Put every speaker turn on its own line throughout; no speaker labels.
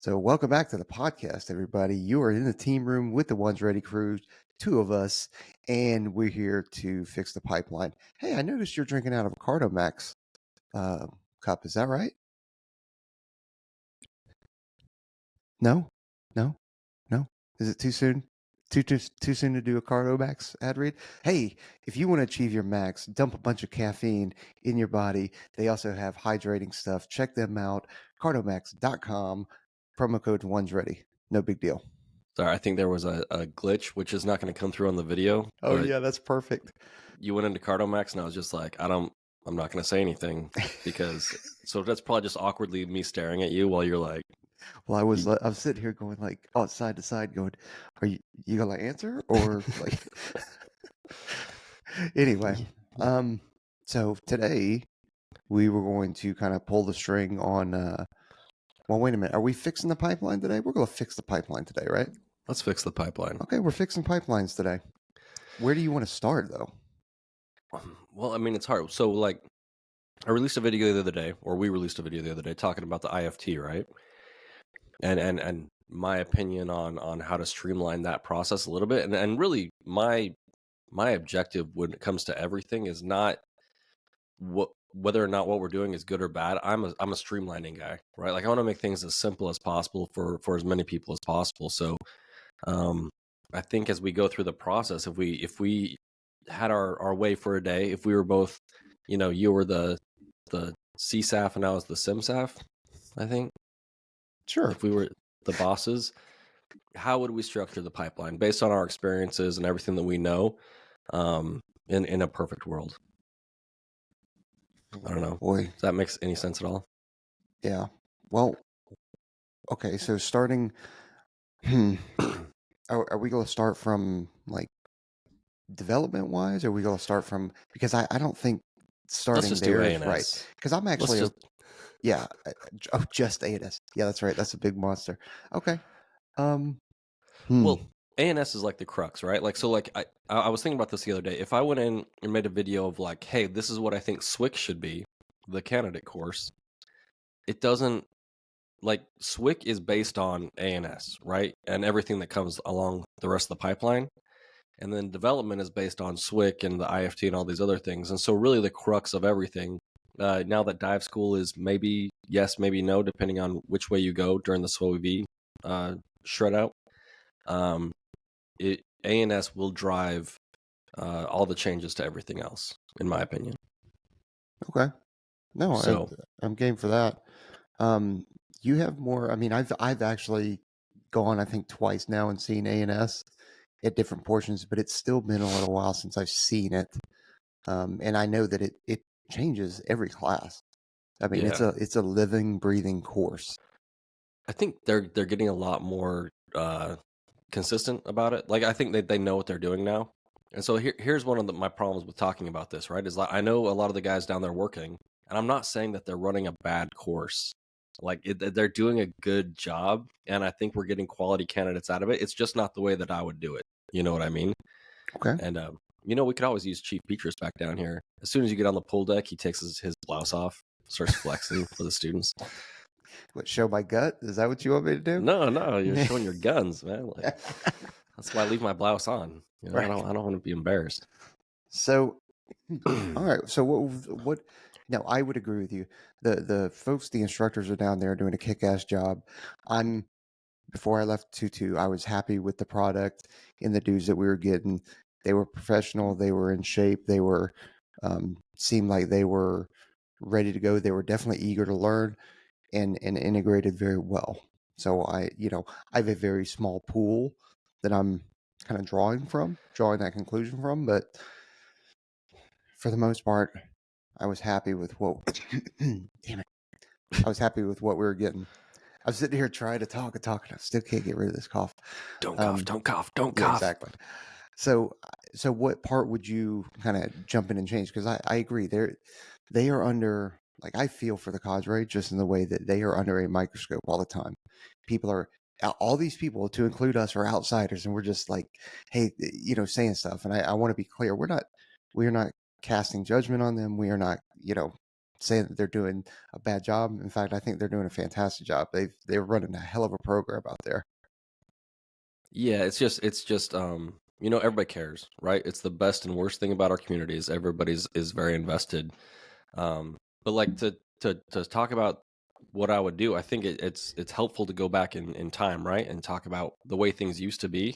So, welcome back to the podcast, everybody. You are in the team room with the Ones Ready crew, two of us, and we're here to fix the pipeline. Hey, I noticed you're drinking out of a Cardo Max cup. Is that right? No, no, no. Is it too soon? Too soon to do a Cardo Max ad read? Hey, if you want to achieve your max, dump a bunch of caffeine in your body. They also have hydrating stuff. Check them out. Cardomax.com. Promo code Ones Ready. No big deal.
Sorry, I think there was a glitch, which is not going to come through on the video.
Oh
but
yeah, that's perfect.
You went into Cardomax, and I was just like, I'm not going to say anything because so that's probably just awkwardly me staring at you while you're like.
Well, I was sitting here going like side to side, going, "Are you gonna answer or like?" Anyway, so today we were going to kind of pull the string on. Well, wait a minute. Are we fixing the pipeline today? We're going to fix the pipeline today, right?
Let's fix the pipeline.
Okay, we're fixing pipelines today. Where do you want to start, though?
Well, I mean, it's hard. So, like, I released a video the other day, or we released a video the other day talking about the IFT, right? And my opinion on how to streamline that process a little bit, and really my objective when it comes to everything is not whether or not what we're doing is good or bad. I'm a streamlining guy, right? Like I want to make things as simple as possible for as many people as possible. So I think as we go through the process, if we had our way for a day, if we were both, you were the CSAF and I was the SimSAF, I think.
Sure.
If we were the bosses, how would we structure the pipeline based on our experiences and everything that we know in a perfect world? I don't know.
Boy,
Does that make any sense at all?
Yeah. Well, okay. So starting, are we going to start from like development wise? Or are we going to start from because I don't think starting there is right because I'm actually yeah. Just ANS. Yeah, that's right. That's a big monster. Okay.
Well, ANS is like the crux, right? Like, so like I was thinking about this the other day. If I went in and made a video of like, hey, this is what I think SWIC should be, the candidate course, it doesn't like SWIC is based on ANS, right? And everything that comes along the rest of the pipeline. And then development is based on SWIC and the IFT and all these other things. And so really the crux of everything, now that dive school is maybe yes, maybe no, depending on which way you go during the SWOV shred out. ANS will drive all the changes to everything else, in my opinion.
Okay. No,
so
I'm game for that. You have more. I mean, I've actually gone, I think, twice now and seen ANS at different portions, but it's still been a little while since I've seen it. And I know that it changes every class. I mean, it's a living, breathing course.
I think they're getting a lot more consistent about it. Like I think they know what they're doing now. And so here's one of my problems with talking about this, right? Is like I know a lot of the guys down there working, and I'm not saying that they're running a bad course. Like they're doing a good job, and I think we're getting quality candidates out of it. It's just not the way that I would do it. You know what I mean?
Okay.
And we could always use Chief Petrus back down here. As soon as you get on the pool deck, he takes his blouse off, starts flexing for the students.
What, show my gut? Is that what you want me to do?
No, you're showing your guns, man. Like, that's why I leave my blouse on.
Right.
I don't want to be embarrassed.
So, all right. So what? No, I would agree with you. The folks, the instructors are down there doing a kick-ass job. Before I left Tutu, I was happy with the product and the dudes that we were getting. They were professional. They were in shape. They were seemed like they were ready to go. They were definitely eager to learn and integrated very well. So I have a very small pool that I'm kind of drawing that conclusion from, but for the most part, I was happy with what. Damn it! I was happy with what we were getting. I was sitting here trying to talk and I still can't get rid of this cough.
Don't cough! Don't cough! Don't cough!
Exactly. So what part would you kind of jump in and change? Because I agree, they are under, like, I feel for the cadre just in the way that they are under a microscope all the time. All these people, to include us, are outsiders, and we're just like, hey, saying stuff. And I want to be clear, we are not casting judgment on them. We are not, saying that they're doing a bad job. In fact, I think they're doing a fantastic job. They're running a hell of a program out there.
Yeah, it's just everybody cares, right? It's the best and worst thing about our community is everybody's is very invested. But like to talk about what I would do, I think it's helpful to go back in time, right? And talk about the way things used to be.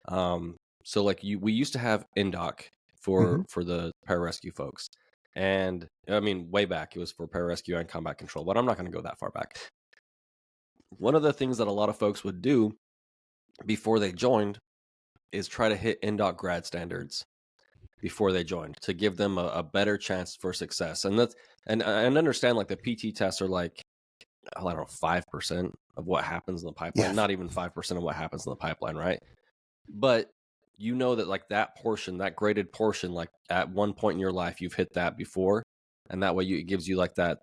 So like we used to have NDOC
Hmm.
for the pararescue folks. And I mean, way back it was for pararescue and combat control, but I'm not going to go that far back. One of the things that a lot of folks would do before they joined is try to hit NDOC grad standards before they joined to give them a better chance for success. And that's and understand like the PT tests are like, I don't know, 5% of what happens in the pipeline,
Yeah.
not even 5% of what happens in the pipeline, right? But you know that like that portion, that graded portion, like at one point in your life you've hit that before, and that way it gives you like that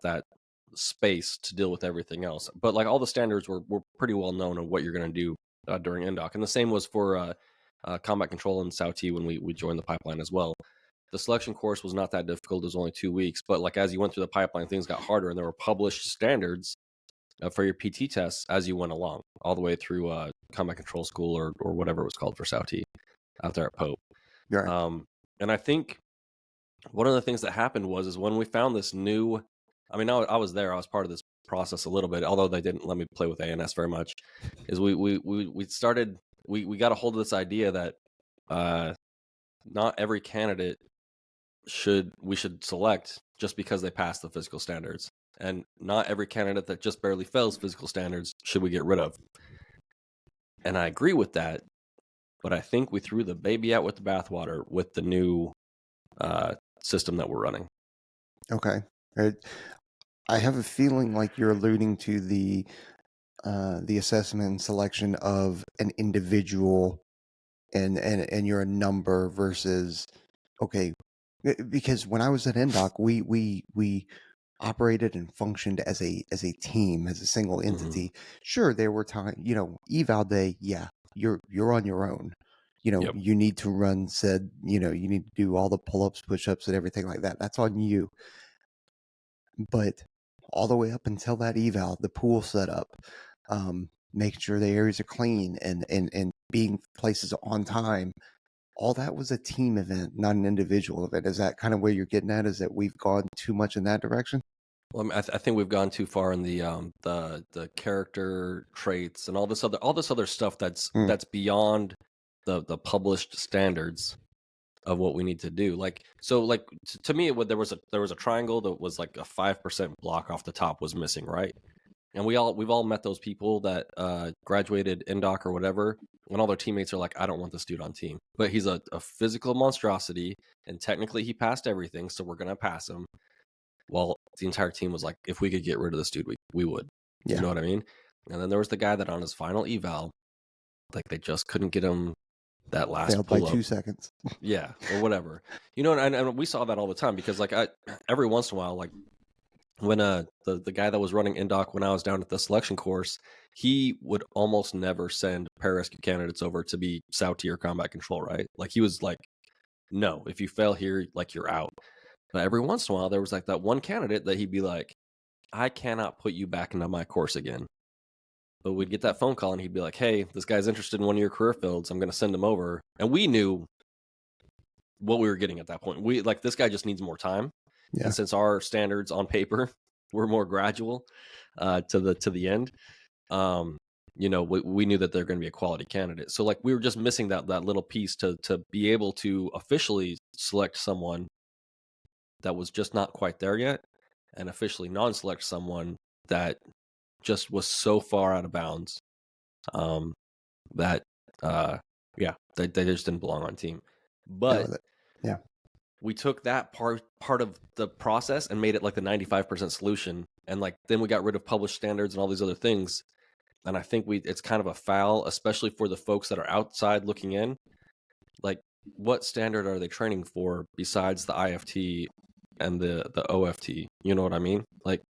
space to deal with everything else. But like all the standards were pretty well known of what you're going to do during NDOC, and the same was for combat control and SAUT when we joined the pipeline as well. The selection course was not that difficult; it was only 2 weeks. But like as you went through the pipeline, things got harder, and there were published standards for your PT tests as you went along, all the way through combat control school or whatever it was called for SAUT out there at Pope.
Right.
And I think one of the things that happened is when we found this new, I mean, I was there, I was part of this process a little bit, although they didn't let me play with ANS very much, is we started, we got a hold of this idea that not every candidate we should select just because they pass the physical standards. And not every candidate that just barely fails physical standards should we get rid of. And I agree with that, but I think we threw the baby out with the bathwater with the new system that we're running.
Okay. I have a feeling like you're alluding to the assessment and selection of an individual, and you're a number versus, okay, because when I was at NDOC, we operated and functioned as a team, as a single entity. Sure, there were times, eval day, yeah, you're on your own.
Yep.
You need to run said, you need to do all the pull-ups, push-ups, and everything like that. That's on you. But all the way up until that eval, the pool setup, making sure the areas are clean, and being places on time, all that was a team event, not an individual event. Is that kind of where you're getting at? Is that we've gone too much in that direction?
Well, I mean, I think we've gone too far in the character traits and all this other stuff that's beyond the published standards of what we need to do. Like so, like to me, there was a triangle that was like a 5% block off the top was missing, right? And we've all met those people that graduated NDOC or whatever, when all their teammates are like, I don't want this dude on team, but he's a physical monstrosity, and technically he passed everything, so we're gonna pass him. Well, the entire team was like, if we could get rid of this dude, we would.
Yeah.
You know what I mean? And then there was the guy that on his final eval, like they just couldn't get him that last
Failed by
pull up.
2 seconds.
Yeah, or whatever. And we saw that all the time because like every once in a while, like when the guy that was running NDOC when I was down at the selection course, he would almost never send pararescue candidates over to be SAUT or combat control, right? Like he was like, no, if you fail here, like you're out. But every once in a while, there was like that one candidate that he'd be like, I cannot put you back into my course again. But we'd get that phone call and he'd be like, hey, this guy's interested in one of your career fields. I'm going to send him over. And we knew what we were getting at that point. We like, this guy just needs more time.
Yeah.
And since our standards on paper were more gradual to the end, we knew that they're going to be a quality candidate. So like we were just missing that little piece to be able to officially select someone that was just not quite there yet, and officially non-select someone that just was so far out of bounds that they just didn't belong on team. But
yeah,
we took that part of the process and made it like the 95% solution, and like then we got rid of published standards and all these other things. And I think it's kind of a foul, especially for the folks that are outside looking in. Like, what standard are they training for besides the IFT and the OFT? You know what I mean? Like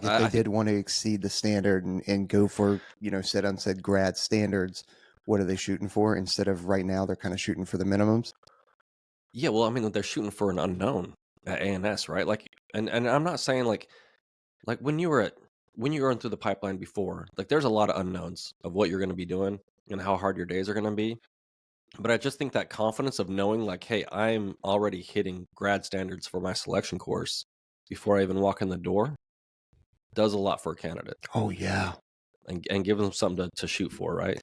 if they did want to exceed the standard and go for, said unsaid grad standards, what are they shooting for? Instead of right now, they're kind of shooting for the minimums.
Yeah, well, I mean, they're shooting for an unknown. at ANS, right? Like, and I'm not saying like when you were going through the pipeline before, like there's a lot of unknowns of what you're going to be doing and how hard your days are going to be. But I just think that confidence of knowing like, hey, I'm already hitting grad standards for my selection course before I even walk in the door does a lot for a candidate.
Oh yeah.
And give them something to shoot for, right?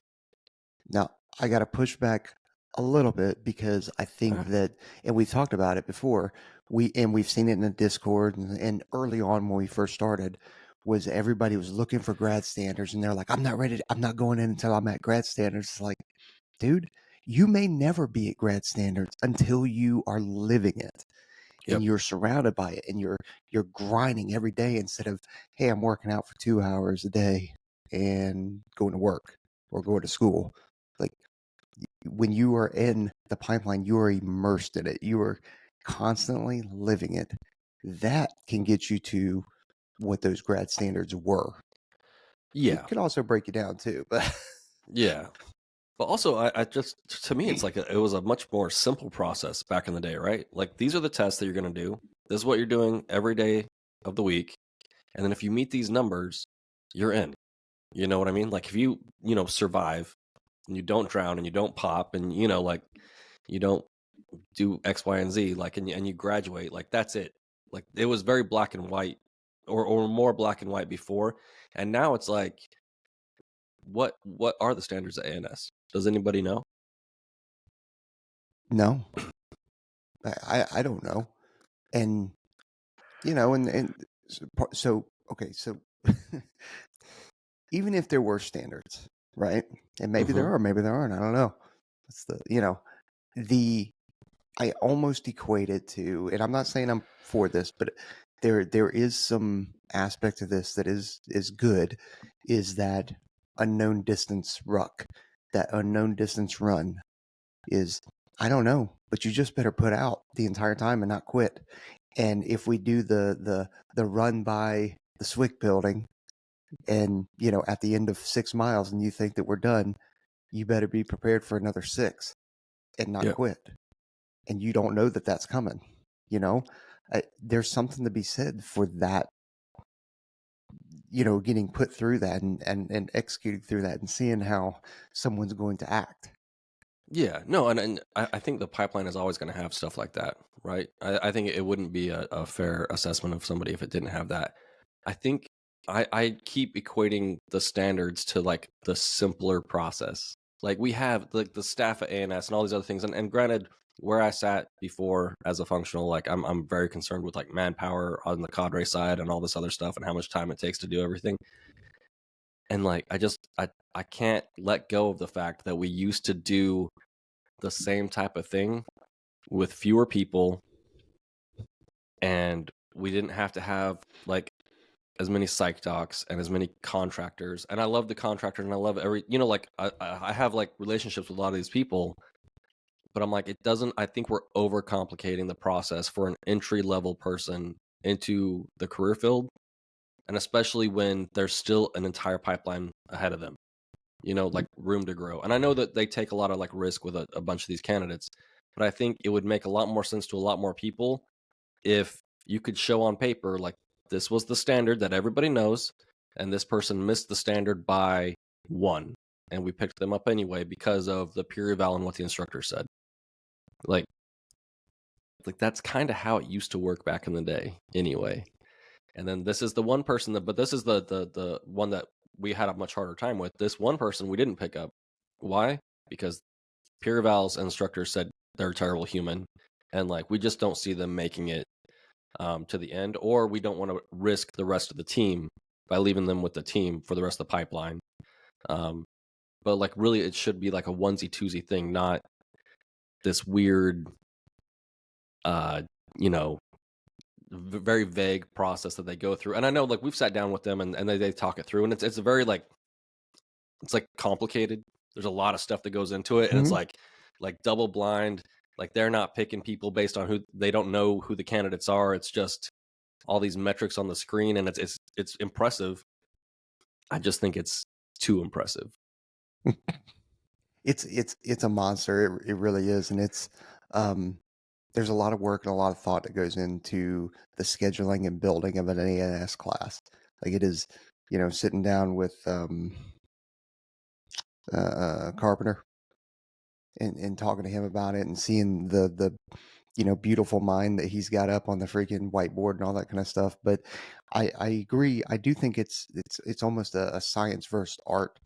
Now, I got to push back a little bit because I think that, and we've talked about it before, we've seen it in the Discord and early on when we first started, was everybody was looking for grad standards and they're like, I'm not ready, I'm not going in until I'm at grad standards. It's like, dude, you may never be at grad standards until you are living it and
Yep.
you're surrounded by it and you're grinding every day instead of, hey, I'm working out for 2 hours a day and going to work or going to school. Like, when you are in the pipeline, you are immersed in it. You are constantly living it. That can get you to what those grad standards were.
Yeah.
It could also break you down too, but
Yeah. But also, I just, to me, it's like it was a much more simple process back in the day, right? Like these are the tests that you're going to do. This is what you're doing every day of the week. And then if you meet these numbers, you're in. You know what I mean? Like if you, survive and you don't drown and you don't pop and, like you don't do X, Y, and Z, like, and you graduate, like that's it. Like it was very black and white or more black and white before. And now it's like, what are the standards at ANS? Does anybody know?
no, I don't know. And, and so okay, so even if there were standards, right? And maybe
Mm-hmm.
there are, maybe there aren't. I don't know. It's the I almost equate it to, and I'm not saying I'm for this, but there is some aspect of this that is good, is that unknown distance ruck, that unknown distance run is, I don't know, but you just better put out the entire time and not quit. And if we do the run by the Swick building, and at the end of 6 miles, and you think that we're done, you better be prepared for another 6 and not
Yeah.
quit. And you don't know that that's coming. There's something to be said for that, getting put through that and executing through that and seeing how someone's going to act.
Yeah, no, and I think the pipeline is always going to have stuff like that, right? I think it wouldn't be a fair assessment of somebody if it didn't have that. I think I keep equating the standards to like the simpler process. Like we have like the staff at ANS and all these other things, and granted, where I sat before as a functional, like I'm very concerned with like manpower on the cadre side and all this other stuff and how much time it takes to do everything. And like I can't let go of the fact that we used to do the same type of thing with fewer people, and we didn't have to have like as many psych docs and as many contractors. And I love the contractors and I love every, like I have like relationships with a lot of these people, but I'm like, it doesn't, I think we're overcomplicating the process for an entry level person into the career field. And especially when there's still an entire pipeline ahead of them, like room to grow. And I know that they take a lot of like risk with a bunch of these candidates, but I think it would make a lot more sense to a lot more people if you could show on paper, like, this was the standard that everybody knows, and this person missed the standard by 1, and we picked them up anyway because of the peer eval and what the instructor said. Like that's kind of how it used to work back in the day anyway. And then this is the one person but this is the one that we had a much harder time with. This one person we didn't pick up. Why? Because peer evals and instructors said they're a terrible human, and like we just don't see them making it to the end, or we don't want to risk the rest of the team by leaving them with the team for the rest of the pipeline. But like really it should be like a onesie twosie thing, not this weird you know very vague process that they go through. And I know like we've sat down with them and they talk it through, and it's a very like, it's like complicated. There's a lot of stuff that goes into it, and it's like double blind. Like they're not picking people based on who, they don't know who the candidates are. It's just all these metrics on the screen, and it's impressive. I just think it's too impressive.
It's a monster. It really is, and it's there's a lot of work and a lot of thought that goes into the scheduling and building of an ANS class. Like it is, sitting down with Carpenter and talking to him about it and seeing the beautiful mind that he's got up on the freaking whiteboard and all that kind of stuff. But I agree. I do think it's almost a science versus art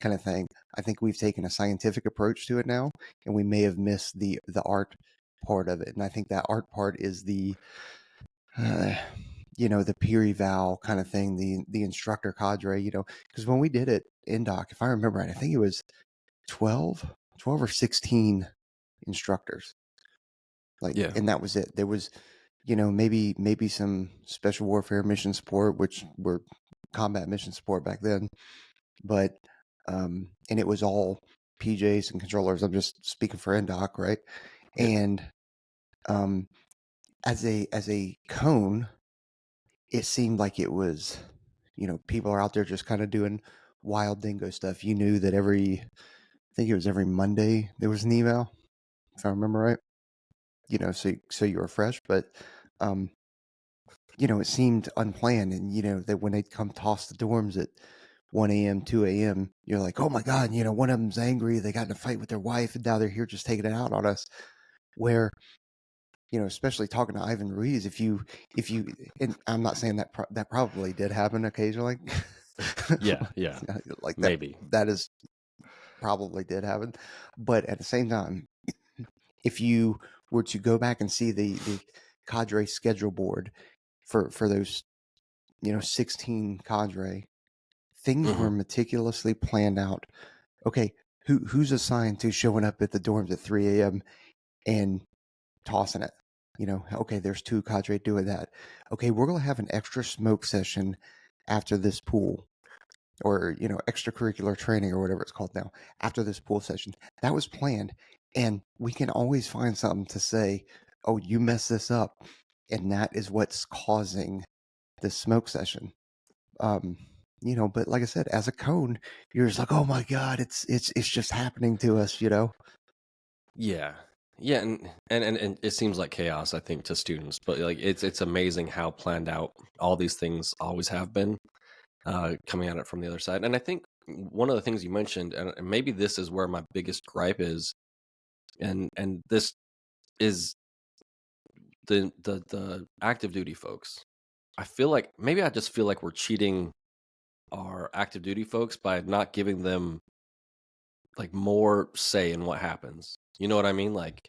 kind of thing. I think we've taken a scientific approach to it now, and we may have missed the art part of it. And I think that art part is uh, the peer eval kind of thing, the instructor cadre, because when we did it in doc, if I remember right, I think it was 12 or 16 instructors. Like,
Yeah.
and that was it. There was, maybe some special warfare mission support, which were combat mission support back then, but and it was all PJs and controllers. I'm just speaking for NDoc, right?
Yeah.
And as a cone, it seemed like it was, people are out there just kind of doing wild dingo stuff. You knew that I think it was every Monday there was an eval, if I remember right. So you were fresh, but um, it seemed unplanned, and that when they'd come toss the dorms at 1 a.m., 2 a.m., you're like, oh my god, one of them's angry, they got in a fight with their wife, and now they're here just taking it out on us. Where especially talking to Ivan Ruiz, if you, and I'm not saying that that probably did happen occasionally.
Yeah.
Like
Maybe.
that is probably did happen, but at the same time, if you were to go back and see the cadre schedule board for those 16 cadre, things were
Hmm.
meticulously planned out. Okay, who's assigned to showing up at the dorms at 3 a.m. and tossing it? Okay, there's 2 cadre doing that. Okay, we're gonna have an extra smoke session after this pool, or extracurricular training, or whatever it's called now, after this pool session. That was planned, and we can always find something to say, oh, you messed this up, and that is what's causing this smoke session. um but like I said, as a cone, you're just like, oh my god, it's just happening to us.
Yeah. Yeah, and it seems like chaos, I think, to students, but like it's amazing how planned out all these things always have been, coming at it from the other side. And I think one of the things you mentioned, and maybe this is where my biggest gripe is, and this is the active duty folks. I feel like maybe I just feel like we're cheating our active duty folks by not giving them like more say in what happens. You know what I mean? Like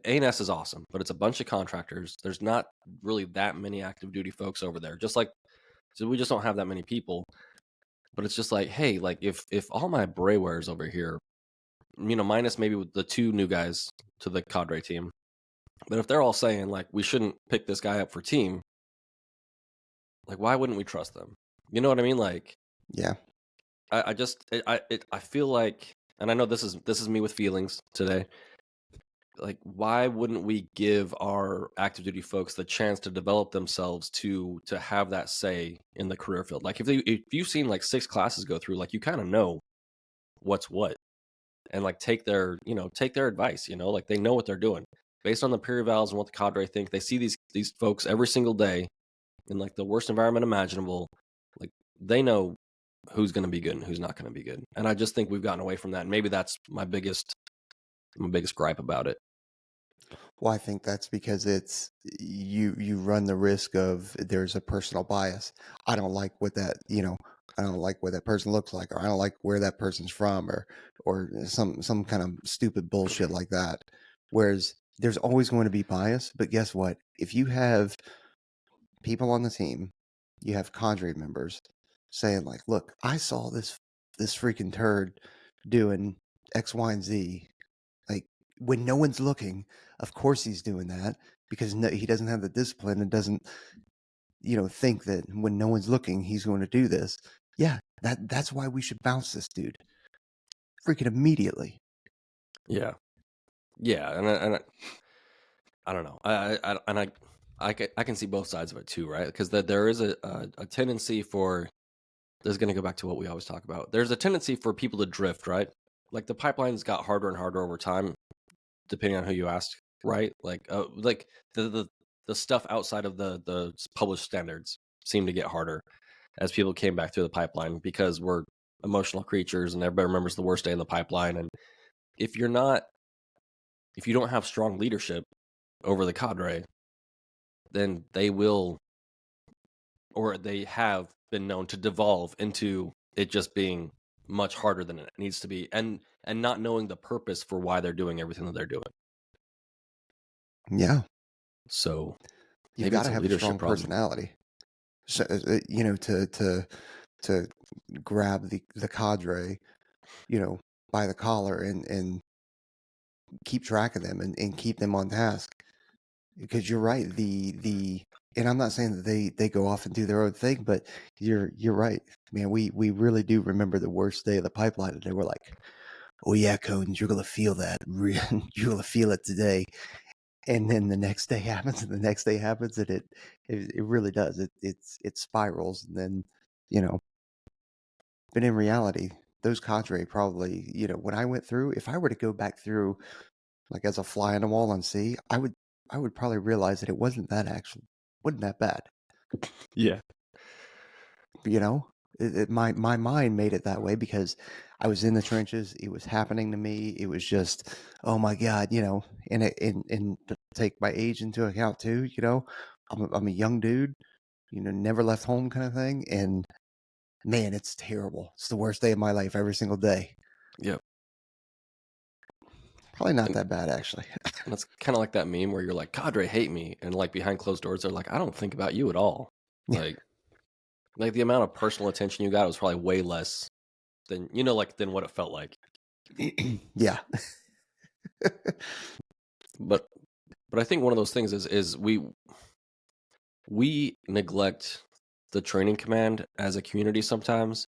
ANS is awesome, but it's a bunch of contractors. There's not really that many active duty folks over there. Just like, so we just don't have that many people. But it's just like, hey, like if all my Braywares over here, minus maybe with the 2 new guys to the cadre team, but if they're all saying like we shouldn't pick this guy up for team, like why wouldn't we trust them? You know what I mean? Like
Yeah.
I just I feel like, and I know this is me with feelings today. Like why wouldn't we give our active duty folks the chance to develop themselves to have that say in the career field? Like if you've seen like 6 classes go through, like you kind of know what's what, and like take their advice, like they know what they're doing based on the peer evals and what the cadre think. They see these folks every single day in like the worst environment imaginable. Like they know who's going to be good and who's not going to be good. And I just think we've gotten away from that. And maybe that's my biggest gripe about it.
Well, I think that's because it's you run the risk of, there's a personal bias. I don't like what that, I don't like what that person looks like, or I don't like where that person's from, or some kind of stupid bullshit like that. Whereas there's always going to be bias, but guess what? If you have people on the team, you have cadre members saying like, look, I saw this freaking turd doing X, Y, and Z, like, when no one's looking, of course he's doing that, because he doesn't have the discipline, and doesn't, think that when no one's looking, he's going to do this. Yeah, that's why we should bounce this dude freaking immediately.
Yeah. Yeah. I don't know. I can see both sides of it too, right? Because there is a tendency for, this is going to go back to what we always talk about. There's a tendency for people to drift, right? Like the pipelines got harder and harder over time, depending on who you asked. right? Like the stuff outside of the published standards seemed to get harder as people came back through the pipeline because we're emotional creatures and everybody remembers the worst day in the pipeline. And if you're not, if you don't have strong leadership over the cadre, then they will, or they have been known to devolve into it just being much harder than it needs to be, and not knowing the purpose for why they're doing everything that they're doing.
Yeah.
So
You've
maybe
got
it's
to
a
have a
leadership
strong
problem.
personality. So, to grab the cadre, by the collar and keep track of them and keep them on task. Because you're right, and I'm not saying that they go off and do their own thing, but you're right, man. We really do remember the worst day of the pipeline, and they were like, "Oh yeah, Cones, you're gonna feel that. You're gonna feel it today." And then the next day happens, and the next day happens, and it really does. It spirals, and then you know. But in reality, those cadre probably, when I went through, if I were to go back through like as a fly on the wall on sea, I would probably realize that it wasn't that bad.
Yeah.
You know, my mind made it that way because I was in the trenches. It was happening to me. It was just, oh my God, and to take my age into account too. I'm a young dude. Never left home kind of thing, and man, it's terrible. It's the worst day of my life every single day.
Yeah.
Probably not
And
that bad actually.
And it's kind of like that meme where you're like, cadre hate me. And like behind closed doors, they're like, I don't think about you at all.
Yeah.
Like the amount of personal attention you got was probably way less than, than what it felt like.
Yeah.
But I think one of those things is we neglect the training command as a community sometimes.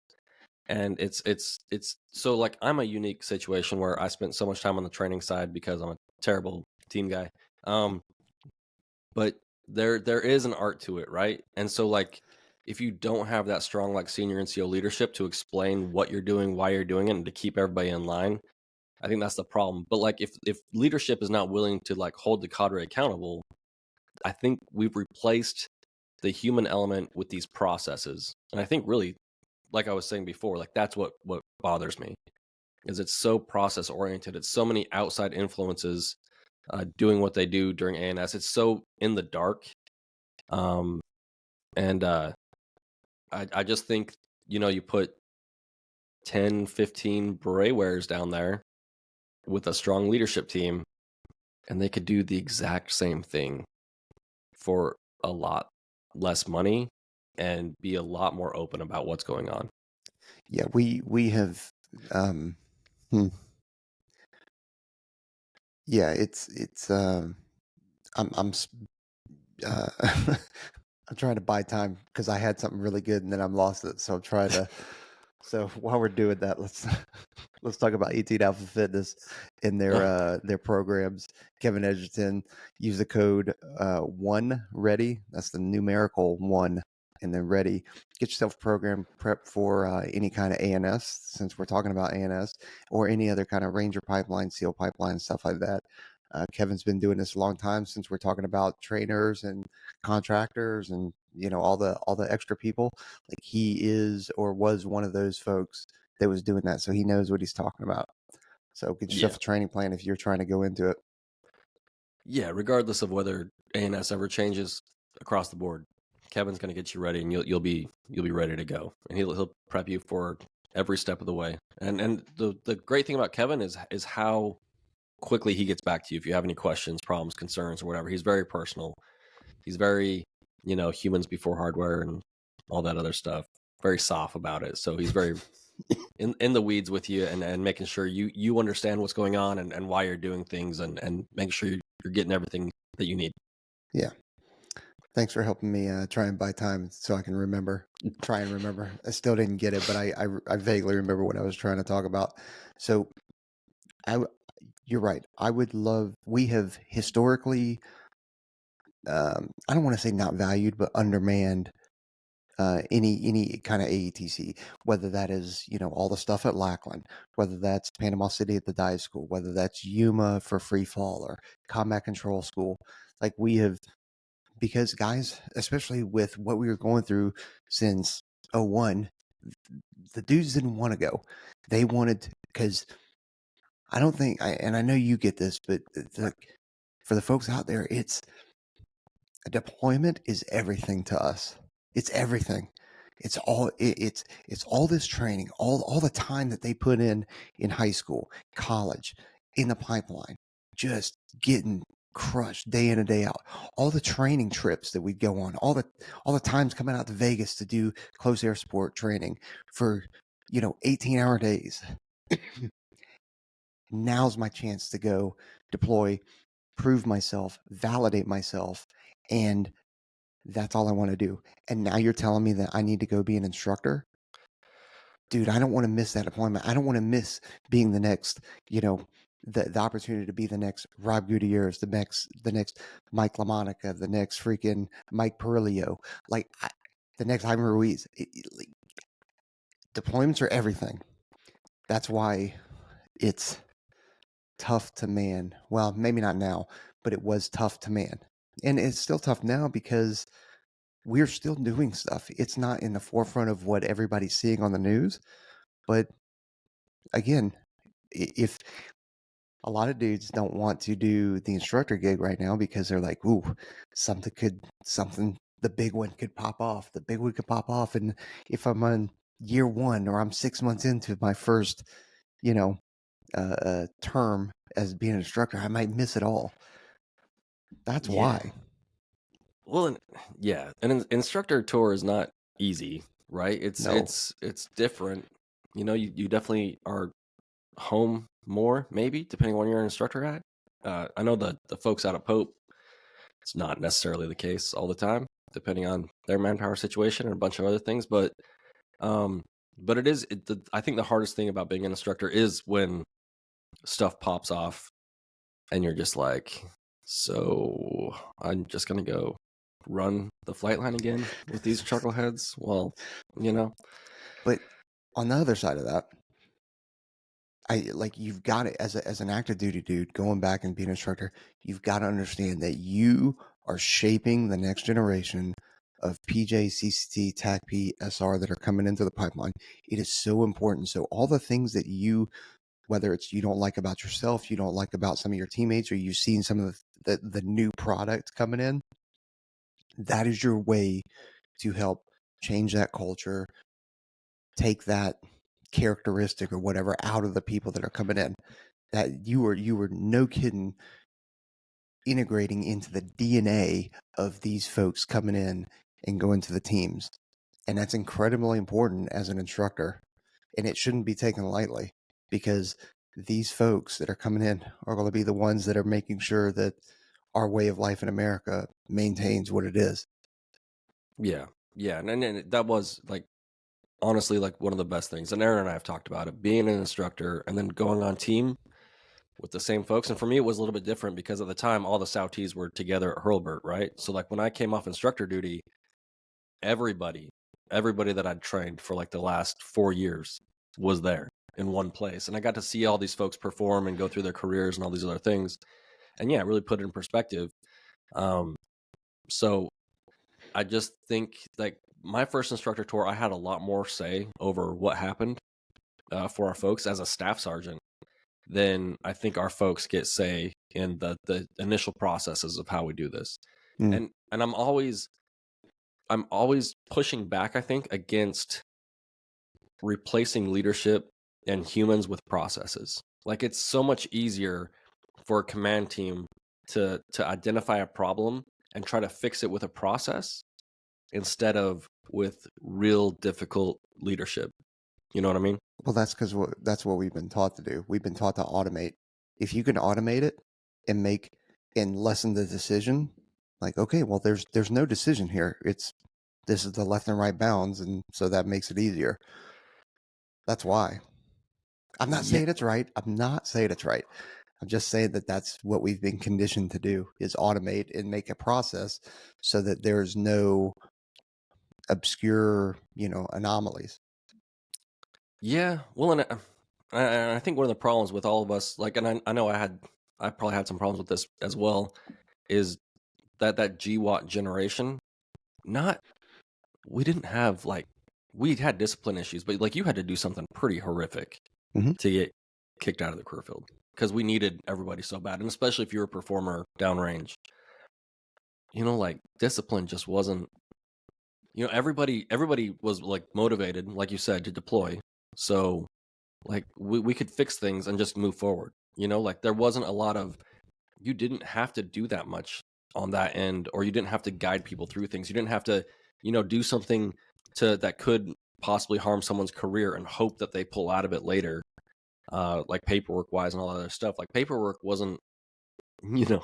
And it's so like I'm a unique situation where I spent so much time on the training side because I'm a terrible team guy. But there is an art to it, right? And so like if you don't have that strong like senior NCO leadership to explain what you're doing, why you're doing it, and to keep everybody in line, I think that's the problem. But like if leadership is not willing to like hold the cadre accountable, I think we've replaced the human element with these processes. And I think really, like I was saying before, like that's what bothers me, is it's so process oriented. It's so many outside influences doing what they do during ANS. It's so in the dark. Um, and I just think, you put 10, 15 beret wearers down there with a strong leadership team, and they could do the exact same thing for a lot less money and be a lot more open about what's going on.
Yeah, we have hmm, yeah, it's I'm uh I'm trying to buy time because I had something really good and then I'm lost it. So I'm trying to. So while we're doing that, let's let's talk about 18 Alpha Fitness and their programs. Kevin Edgerton, use the code one ready. That's the numerical one, and then ready. Get yourself program prep for any kind of ANS, since we're talking about ANS, or any other kind of Ranger pipeline, SEAL pipeline, stuff like that. Kevin's been doing this a long time, since we're talking about trainers and contractors and all the extra people. Like, he is or was one of those folks that was doing that, so he knows what he's talking about. So get yourself
Yeah.
a training plan if you're trying to go into it.
Yeah, regardless of whether ANS ever changes across the board, Kevin's going to get you ready, and you'll be ready to go, and he'll prep you for every step of the way. And the great thing about Kevin is how quickly he gets back to you if you have any questions, problems, concerns, or whatever. He's very personal. He's very, humans before hardware and all that other stuff. Very soft about it. So he's very in the weeds with you, and making sure you understand what's going on and why you're doing things, and making sure you're getting everything that you need.
Yeah. Thanks for helping me try and buy time so I can remember. Try and remember. I still didn't get it, but I vaguely remember what I was trying to talk about. So you're right. I would love. We have historically, I don't want to say not valued, but undermanned any kind of AETC, whether that is, you know, all the stuff at Lackland, whether that's Panama City at the dive school, whether that's Yuma for free fall or combat control school. Like we have, because guys, especially with what we were going through since '01, the dudes didn't want to go. They wanted, because I don't think, and I know you get this, but for the folks out there, it's a deployment is everything to us. It's everything. It's all it's all this training, all the time that they put in high school, college, in the pipeline, just getting crushed day in and day out. All the training trips that we'd go on, all the times coming out to Vegas to do close air support training for, you know, 18-hour days. Now's my chance to go deploy, prove myself, validate myself, and that's all I want to do. And now you're telling me that I need to go be an instructor? Dude, I don't want to miss that appointment. I don't want to miss being the next, you know, the opportunity to be the next Rob Gutierrez, the next Mike LaMonica, the next freaking Mike Perillo, like the next Jaime Ruiz. Like, deployments are everything. That's why it's tough to man. Well, maybe not now, but it was tough to man. And it's still tough now because we're still doing stuff. It's not in the forefront of what everybody's seeing on the news. But again, if a lot of dudes don't want to do the instructor gig right now because they're like, ooh, the big one could pop off. The big one could pop off. And if I'm on year one or I'm 6 months into my first, you know, term as being an instructor, I might miss it all. That's why.
Well, yeah, an instructor tour is not easy, right? It's different. You know, you definitely are home more, maybe, depending on where you're an instructor at. I know the folks out at Pope, it's not necessarily the case all the time, depending on their manpower situation and a bunch of other things. But it is. I think the hardest thing about being an instructor is when stuff pops off, and you're just like, so I'm just gonna go run the flight line again with these chuckleheads. Well, you know.
But on the other side of that, you've got it as an active duty dude going back and being an instructor. You've got to understand that you are shaping the next generation of PJ, CCT, TACP, SR that are coming into the pipeline. It is so important. So all the things that you, whether it's you don't like about yourself, you don't like about some of your teammates, or you've seen some of the new product coming in, that is your way to help change that culture, take that characteristic or whatever out of the people that are coming in. That you were no kidding integrating into the DNA of these folks coming in and going to the teams. And that's incredibly important as an instructor. And it shouldn't be taken lightly, because these folks that are coming in are going to be the ones that are making sure that our way of life in America maintains what it is.
Yeah. And that was, like, honestly, like, one of the best things. And Aaron and I have talked about it, being an instructor and then going on team with the same folks. And for me, it was a little bit different because at the time, all the Souties were together at Hurlburt, right? So, like, when I came off instructor duty, everybody that I'd trained for like the last 4 years was there in one place. And I got to see all these folks perform and go through their careers and all these other things. And yeah, it really put it in perspective. So I just think, like, my first instructor tour, I had a lot more say over what happened for our folks as a staff sergeant than I think our folks get say in the initial processes of how we do this. And I'm always pushing back, I think, against replacing leadership and humans with processes. Like, it's so much easier for a command team to identify a problem and try to fix it with a process instead of with real difficult leadership. You know what I mean?
Well, that's because that's what we've been taught to do. We've been taught to automate. If you can automate it and lessen the decision, like, okay, well, there's no decision here. This is the left and right bounds, and so that makes it easier. That's why. I'm not saying it's right. I'm not saying it's right. I'm just saying that that's what we've been conditioned to do, is automate and make a process so that there's no obscure, anomalies.
Yeah, well, and I think one of the problems with all of us, like, and I know I probably had some problems with this as well, is that GWAT generation. Not we didn't have like we had discipline issues, but like you had to do something pretty horrific
Hmm.
to get kicked out of the career field because we needed everybody so bad, and especially if you're a performer downrange, like discipline just wasn't. Everybody was like motivated, like you said, to deploy. So like we could fix things and just move forward. Like there wasn't a lot of you didn't have to do that much on that end, or you didn't have to guide people through things. You didn't have to, do something that could possibly harm someone's career and hope that they pull out of it later. Like paperwork wise and all that other stuff. Like paperwork wasn't, you know,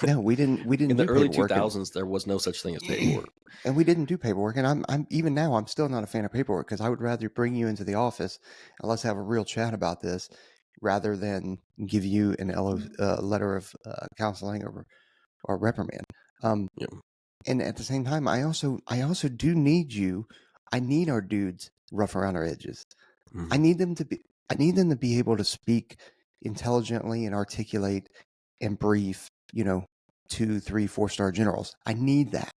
No, we didn't
in the
do
early
paperwork,
2000s there was no such thing as paperwork.
and we didn't do paperwork. And I'm even now, I'm still not a fan of paperwork because I would rather bring you into the office and let's have a real chat about this rather than give you an letter of counseling or reprimand.
Yeah.
And at the same time, I also do need you. I need our dudes rough around our edges. I
Mhm.
need them to be I need them to be able to speak intelligently and articulate and brief, 2, 3, 4-star generals. I need that.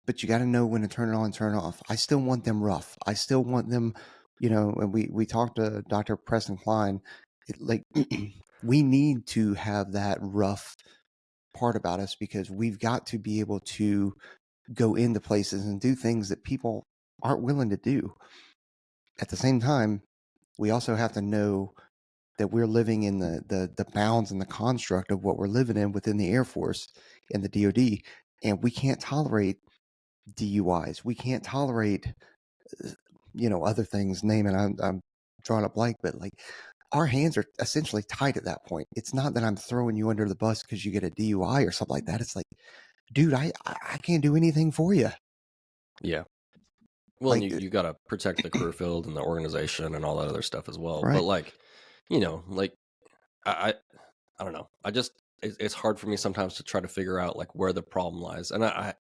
But you got to know when to turn it on and turn it off. I still want them rough. I still want them, and we talked to Dr. Preston Klein, like we need to have that rough part about us because we've got to be able to go into places and do things that people aren't willing to do. At the same time, we also have to know that we're living in the bounds and the construct of what we're living in within the Air Force and the DoD, and we can't tolerate DUIs. We can't tolerate, other things. Name it. I'm drawing a blank, but like our hands are essentially tied at that point. It's not that I'm throwing you under the bus because you get a DUI or something like that. It's like, dude, I can't do anything for you.
Yeah. Well, and
Like,
you got to protect the career field and the organization and all that other stuff as well. But
right?
like, like I I don't know. It's hard for me sometimes to try to figure out like where the problem lies, and I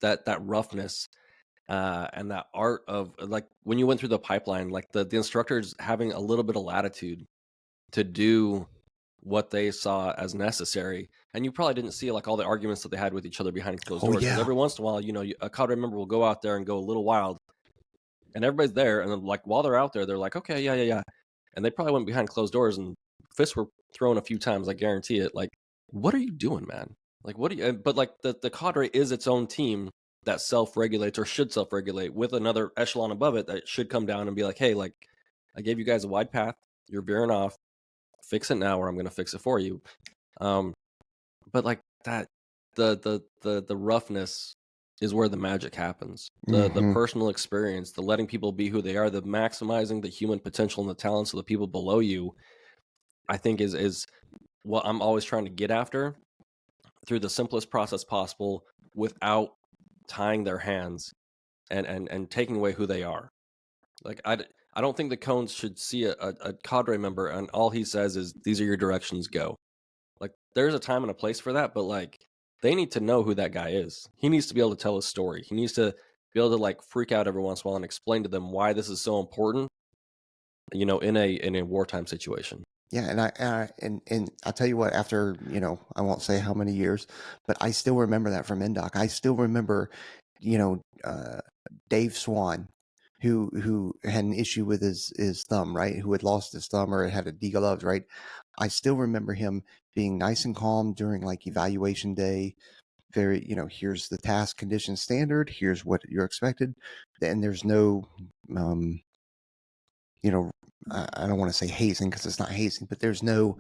that roughness and that art of like when you went through the pipeline, like the instructors having a little bit of latitude to do what they saw as necessary, and you probably didn't see like all the arguments that they had with each other behind closed
Oh
doors because
yeah.
every once in a while, a cadre member will go out there and go a little wild, and everybody's there, and then like while they're out there, they're like, okay, yeah, yeah, yeah, and they probably went behind closed doors and fists were thrown a few times. I guarantee it. Like, what are you doing, man? Like, what do you? But like the cadre is its own team that self regulates or should self regulate with another echelon above it that should come down and be like, hey, like I gave you guys a wide path, you're veering off, fix it now, or I'm going to fix it for you. Um, but like that, the roughness is where the magic happens. The
Mm-hmm.
personal experience, the letting people be who they are, the maximizing the human potential and the talents of the people below you, I think is what I'm always trying to get after through the simplest process possible without tying their hands and taking away who they are. Like I don't think the cones should see a cadre member and all he says is these are your directions, go. Like there's a time and a place for that, but like they need to know who that guy is. He needs to be able to tell his story. He needs to be able to like freak out every once in a while and explain to them why this is so important, in a wartime situation.
Yeah, and I'll tell you what. After I won't say how many years, but I still remember that from NDOC. I still remember, you know, uh, Dave Swan, who had an issue with his thumb, right? Who had lost his thumb or had a degloved, right? I still remember him being nice and calm during like evaluation day. Very, here's the task condition standard. Here's what you're expected, and there's no, um, you know, I don't want to say hazing because it's not hazing, but there's no,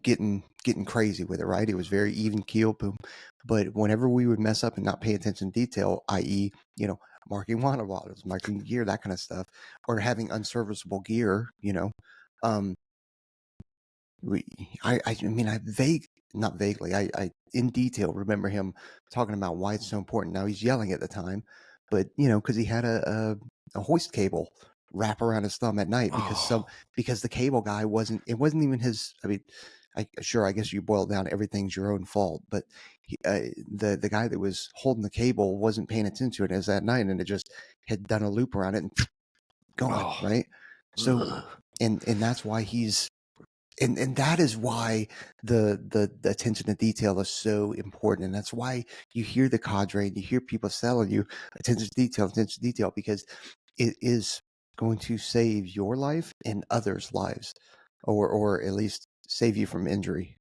getting crazy with it, right? It was very even keel, boom. But whenever we would mess up and not pay attention to detail, i.e., marking water bottles, marking gear, that kind of stuff, or having unserviceable gear, um, we, I mean, not vaguely, I in detail remember him talking about why it's so important. Now he's yelling at the time, but because he had a hoist cable wrap around his thumb at night
Oh,
because the cable guy wasn't. It wasn't even his. I mean, I guess you boil down everything's your own fault, but the guy that was holding the cable wasn't paying attention to it as that night, and it just had done a loop around it and gone,
Oh,
right? So,
ugh.
and that's why he's and that is why the attention to detail is so important, and that's why you hear the cadre and you hear people telling you attention to detail, because it is going to save your life and others' lives, or at least save you from injury,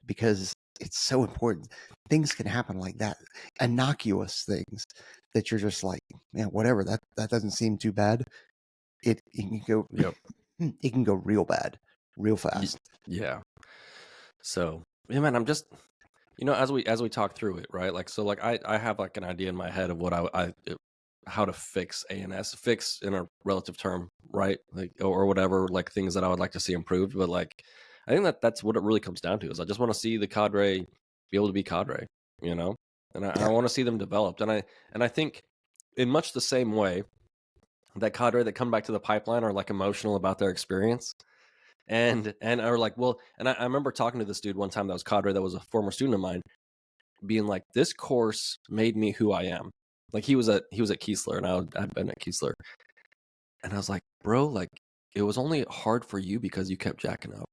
because it's so important. Things can happen like that, innocuous things that you're just like, man, whatever. That doesn't seem too bad. It can go,
Yep.
it can go real bad, real fast.
Yeah. So, yeah, man, I'm just, as we talk through it, right? Like, so, like, I have like an idea in my head of what how to fix ANS, fix in a relative term, right? Like, or whatever, like things that I would like to see improved. But like, I think that's what it really comes down to is I just want to see the cadre be able to be cadre, you know, and I
Yeah.
want to see them developed. And I think in much the same way that cadre that come back to the pipeline are like emotional about their experience and are like, well, and I remember talking to this dude one time that was cadre that was a former student of mine, being like, this course made me who I am. Like he was at Keesler, and I'd been at Keesler, and I was like, bro, like it was only hard for you because you kept jacking up.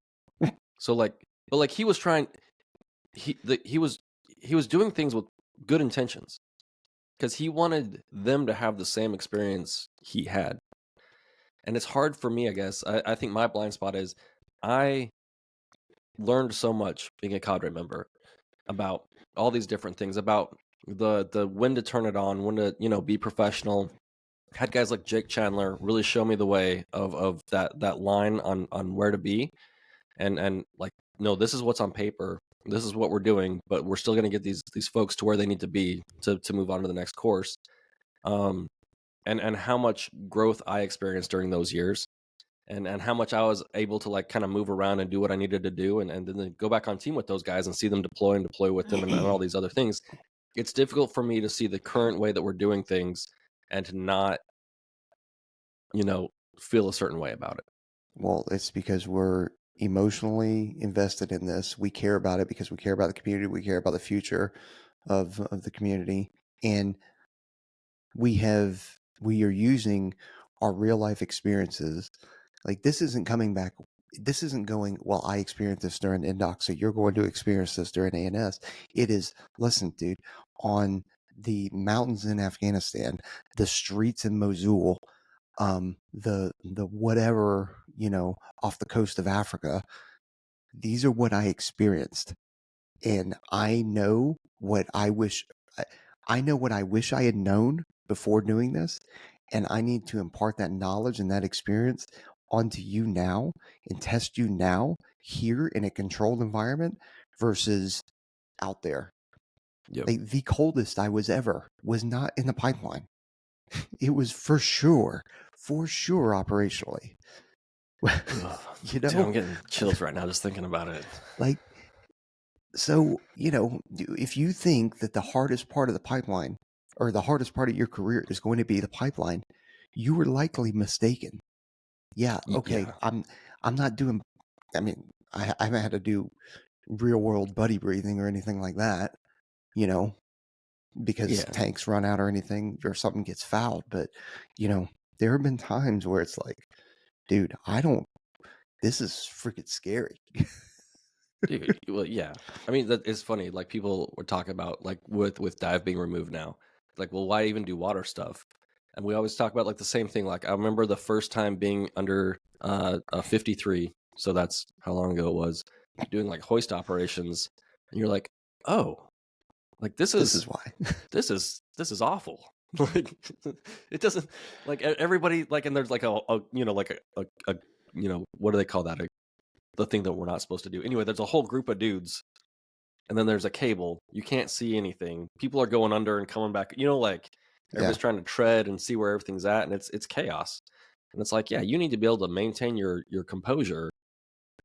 So like, but like he was trying, he was doing things with good intentions because he wanted them to have the same experience he had. And it's hard for me, I guess. I think my blind spot is I learned so much being a cadre member about all these different things, about the when to turn it on, when to be professional. Had guys like Jake Chandler really show me the way of that line on where to be, and like, no, this is what's on paper, this is what we're doing, but we're still going to get these folks to where they need to be to move on to the next course. And how much growth I experienced during those years, and how much I was able to like kind of move around and do what I needed to do, and then go back on team with those guys and see them deploy with them, and all these other things. It's difficult for me to see the current way that we're doing things and to not, feel a certain way about it.
Well, it's because we're emotionally invested in this. We care about it because we care about the community. We care about the future of the community, and we are using our real life experiences. Like, this isn't coming back. This isn't going, well, I experienced this during Indoc, so you're going to experience this during ANS. It is, listen, dude, on the mountains in Afghanistan, the streets in Mosul, the whatever, off the coast of Africa. These are what I experienced, and I know what I wish I know what I wish I had known before doing this, and I need to impart that knowledge and that experience onto you now and test you now here in a controlled environment versus out there.
Yep.
Like, the coldest I was ever was not in the pipeline. It was for sure operationally.
Dude, I'm getting chills right now just thinking about it.
Like, so, if you think that the hardest part of the pipeline or the hardest part of your career is going to be the pipeline, you were likely mistaken. Yeah, okay.
Yeah.
I'm not doing, I mean, I haven't had to do real world buddy breathing or anything like that, because
Yeah.
tanks run out or anything or something gets fouled. But, there have been times where it's like, dude, this is freaking scary.
Dude, well, yeah. I mean, that is funny. Like people were talking about like with dive being removed now. Like, well, why even do water stuff? And we always talk about like the same thing. Like I remember the first time being under a 53, so that's how long ago it was, doing like hoist operations, and you're like, oh, like this
This
is
is why.
this is awful. Like it doesn't, like everybody, like, and there's like like a what do they call that? The thing that we're not supposed to do. Anyway, there's a whole group of dudes, and then there's a cable. You can't see anything. People are going under and coming back. Like everybody's trying to tread and see where everything's at, and it's chaos. And it's like, yeah, you need to be able to maintain your composure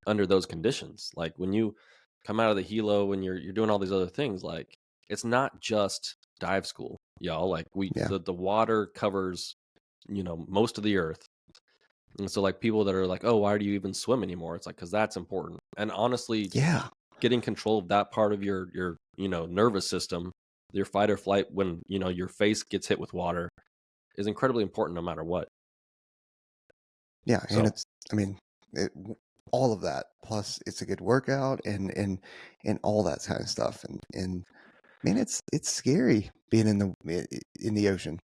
under those conditions. Like when you come out of the helo, when you're doing all these other things, like it's not just dive school, y'all. Like the water covers most of the earth. And so like people that are like, oh, why do you even swim anymore? It's like, because that's important. And honestly,
Yeah.
getting control of that part of your nervous system, your fight or flight, when your face gets hit with water, is incredibly important no matter what.
Yeah, and
So
it's I mean, it, all of that plus it's a good workout and all that kind of stuff and man, it's scary being in the ocean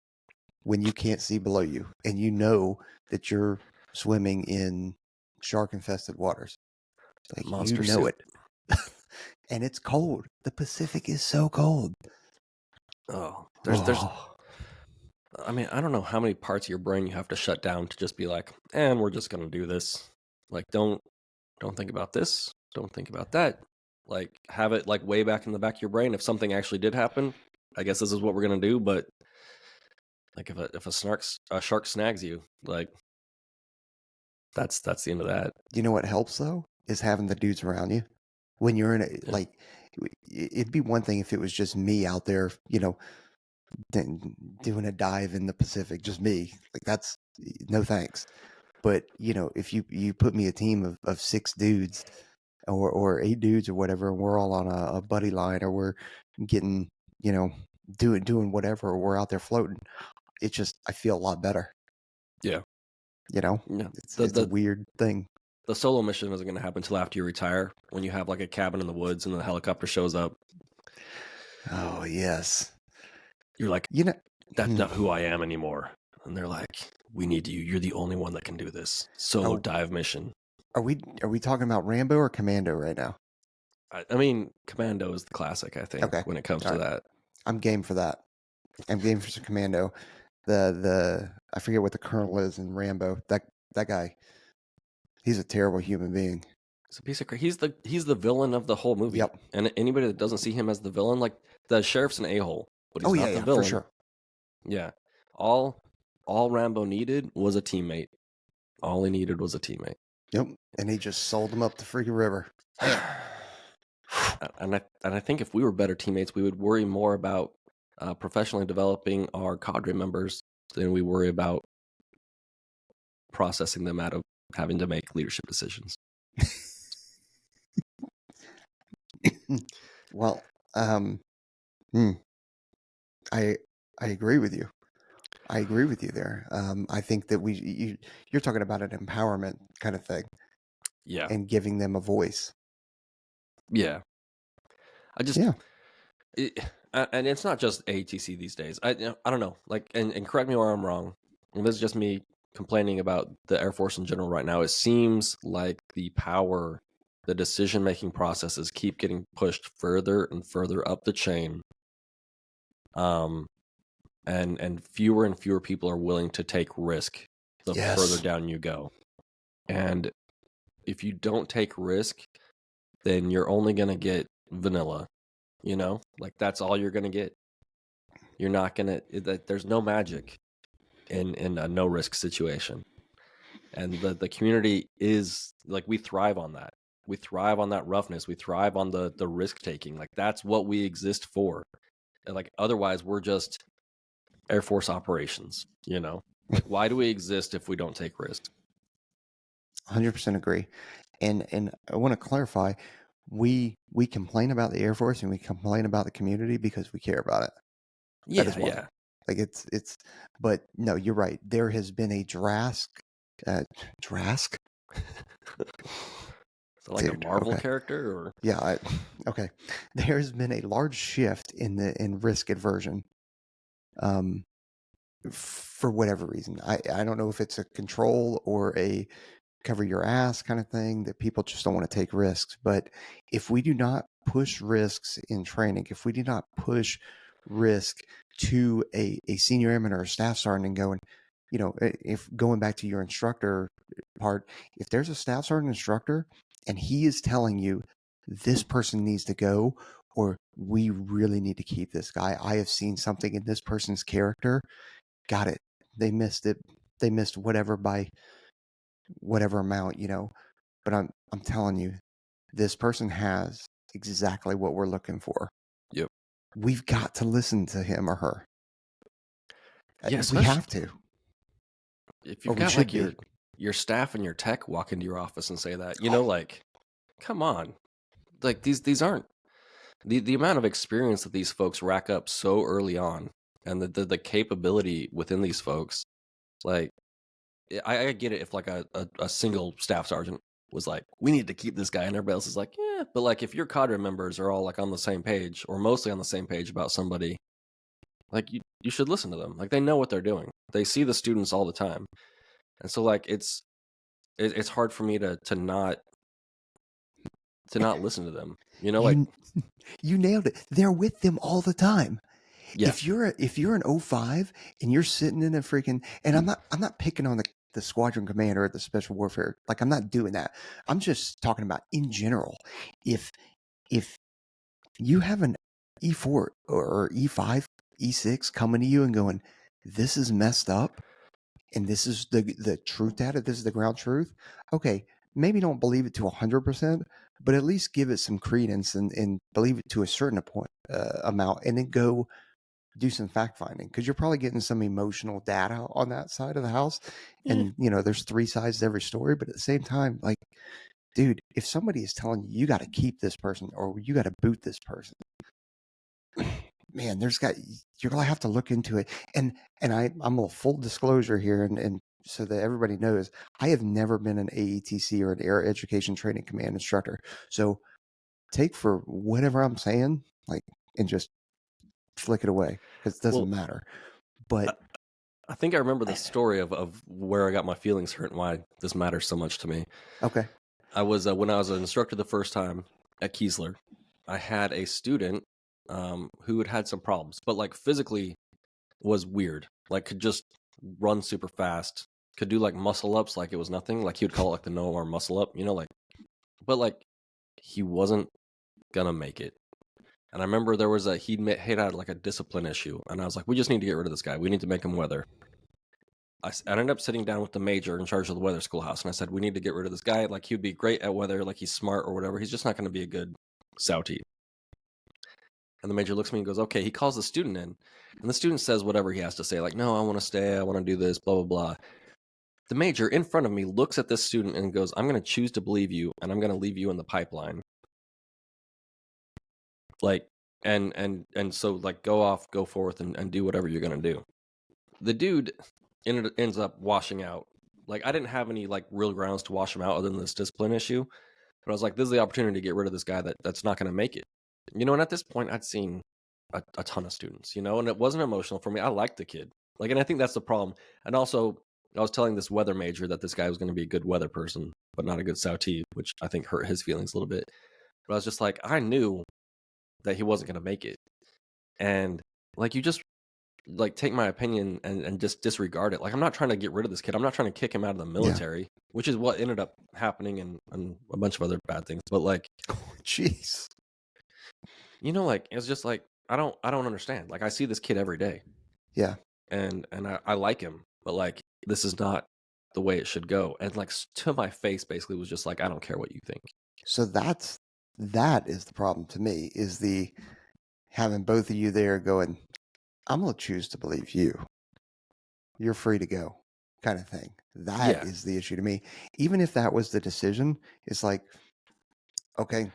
when you can't see below you and you know that you're swimming in shark infested waters. Like you
monster
know
suit.
it. And it's cold. The Pacific is so cold.
Oh, there's
Oh,
I mean, I don't know how many parts of your brain you have to shut down to just be like, and we're just gonna do this. Like, don't think about this. Don't think about that. Like, have it like way back in the back of your brain. If something actually did happen, I guess this is what we're gonna do. But like, if a shark snags you, like that's the end of that.
you know what helps though is having the dudes around you. When you're in a
Yeah.
like, it'd be one thing if it was just me out there, doing a dive in the Pacific, just me. Like that's no thanks. But if you put me a team of six dudes or eight dudes or whatever, and we're all on a buddy line, or we're getting you know doing whatever, or we're out there floating, it's just I feel a lot better.
Yeah.
You know,
Yeah. The
it's a
the
weird thing.
the solo mission isn't gonna happen until after you retire, when you have like a cabin in the woods and the helicopter shows up.
Oh yes,
You're like,
you know.
that's not who I am anymore. And they're like, we need you. You're the only one that can do this solo
Oh,
dive mission.
are we talking about Rambo or Commando right now?
I mean, Commando is the classic, I think,
Okay,
when it comes
all
to
right.
that.
I'm game for that. I'm game for some Commando. The I forget what the colonel is in Rambo. That guy, he's a terrible human being.
He's a piece of crap. He's the villain of the whole movie.
Yep.
And anybody that doesn't see him as the villain, like the sheriff's an a-hole, but
Oh
he's
yeah,
not the
yeah, for
villain.
sure.
Yeah. All Rambo needed was a teammate. All he needed was a teammate.
Yep. And he just sold him up the freaking river.
And I think if we were better teammates, we would worry more about professionally developing our cadre members than we worry about processing them out of having to make leadership decisions.
Well, hmm, I agree with you. I agree with you there. I think that you're talking about an empowerment kind of thing
Yeah.
and giving them a voice.
Yeah. I just,
Yeah.
and it's not just AETC these days. I don't know. Like, and correct me where I'm wrong. And this is just me complaining about the Air Force in general right now. It seems like the decision-making processes keep getting pushed further and further up the chain. And fewer people are willing to take risk the
Yes.
further down you go. And if you don't take risk, then you're only going to get vanilla, like that's all you're going to get. You're not going to, there's no magic in a no risk situation. And the community is like, we thrive on that. We thrive on that roughness. We thrive on the risk taking. Like that's what we exist for. And like, otherwise we're just Air Force operations, like why do we exist if we don't take risks?
100% agree. And I want to clarify, we complain about the Air Force and we complain about the community because we care about it.
Yeah,
That is why.
yeah.
Like but no, you're right. There has been a drask. Drask?
So like
Dude,
a Marvel
okay.
character, or
Yeah, okay. There's been a large shift in risk aversion. For whatever reason. I don't know if it's a control or a cover your ass kind of thing that people just don't want to take risks. But if we do not push risks in training, if we do not push risk to a senior airman or a staff sergeant and going, if going back to your instructor part, if there's a staff sergeant instructor and he is telling you this person needs to go, or we really need to keep this guy, I have seen something in this person's character. Got it. They missed it. They missed whatever by whatever amount, But I'm telling you, this person has exactly what we're looking for.
Yep.
We've got to listen to him or her.
Yeah,
We have to.
If
Or
you've
we
got
should
like
be.
your staff and your tech walk into your office and say that, like come on. Like these aren't the amount of experience that these folks rack up so early on, and the capability within these folks. Like I get it if like a single staff sergeant was like, we need to keep this guy, and everybody else is like, yeah. But like if your cadre members are all like on the same page or mostly on the same page about somebody, like you should listen to them. Like they know what they're doing. They see the students all the time. And so like it's hard for me to not listen to them. You know, like
You you nailed it. They're with them all the time.
yeah.
If you're an O5 and you're sitting in a freaking, and I'm not picking on the squadron commander or the special warfare, like I'm not doing that. I'm just talking about in general. If if you have an E4 or E5, E6 coming to you and going, this is messed up, and this is the truth data, this is the ground truth. Okay, maybe don't believe it to 100%, but at least give it some credence and believe it to a certain amount, and then go do some fact finding, because you're probably getting some emotional data on that side of the house.
Yeah.
And there's three sides to every story, but at the same time, like, dude, if somebody is telling you got to keep this person or you got to boot this person, man, you're gonna have to look into it. And I'm a full disclosure here, and so that everybody knows, I have never been an AETC or an Air Education Training Command instructor. So take for whatever I'm saying, like, and just flick it away, because it doesn't matter. But
I think I remember the story of where I got my feelings hurt and why this matters so much to me.
okay.
I was when I was an instructor the first time at Keesler, I had a student who had some problems, but like physically was weird. Like could just run super fast, could do like muscle ups like it was nothing. Like he would call it like the no arm muscle up, like. But like he wasn't gonna make it. And I remember there was he'd had like a discipline issue, and I was like, we just need to get rid of this guy. We need to make him weather. I ended up sitting down with the major in charge of the weather schoolhouse, and I said, we need to get rid of this guy. Like, he would be great at weather, like he's smart or whatever. He's just not going to be a good Sauti. And the major looks at me and goes, okay. He calls the student in, and the student says whatever he has to say, like, no, I want to stay, I want to do this, blah, blah, blah. The major in front of me looks at this student and goes, I'm going to choose to believe you, and I'm going to leave you in the pipeline. Like, and so, like, go forth and do whatever you're going to do. The dude ends up washing out. Like, I didn't have any like real grounds to wash him out other than this discipline issue, but I was like, this is the opportunity to get rid of this guy that's not going to make it, and at this point I'd seen a ton of students, and it wasn't emotional for me. I liked the kid, like, and I think that's the problem. And also I was telling this weather major that this guy was going to be a good weather person but not a good Sauti, which I think hurt his feelings a little bit. But I was just like, I knew that he wasn't going to make it, and like, you just like take my opinion and just disregard it. Like, I'm not trying to get rid of this kid. I'm not trying to kick him out of the military, which is what ended up happening, and a bunch of other bad things. But like,
Jeez.
like, it's just like, I don't understand. Like, I see this kid every day.
Yeah.
And I like him, but like, this is not the way it should go. And like, to my face basically was just like, I don't care what you think.
So that is the problem to me, is the having both of you there going, I'm going to choose to believe you. You're free to go, kind of thing. That is the issue to me. Even if that was the decision, it's like, okay,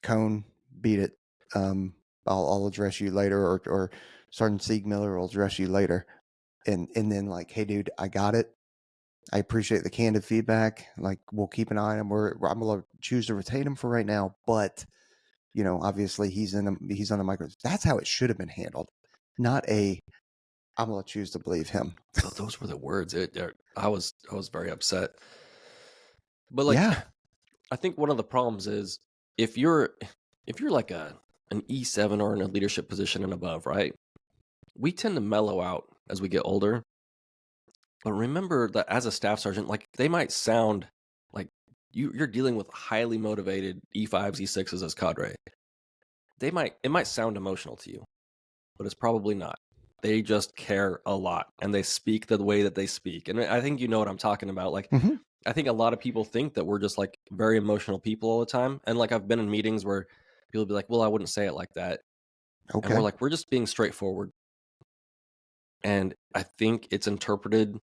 Cone, beat it. I'll address you later, or Sergeant Siegmiller will address you later. And then like, hey, dude, I got it. I appreciate the candid feedback. Like, we'll keep an eye on him. I'm going to choose to retain him for right now, but obviously he's on a micro. That's how it should have been handled. Not I'm going to choose to believe him.
Those were the words. I was very upset. But like,
yeah.
I think one of the problems is if you're like an E7 or in a leadership position and above, right? We tend to mellow out as we get older. But remember that as a staff sergeant, like, they might sound like you're dealing with highly motivated E5s, E6s as cadre. It might sound emotional to you, but it's probably not. They just care a lot, and they speak the way that they speak. And I think you know what I'm talking about. Like, I think a lot of people think that we're just like very emotional people all the time. And like, I've been in meetings where people be like, well, I wouldn't say it like that.
Okay.
And we're like, we're just being straightforward. And I think it's interpreted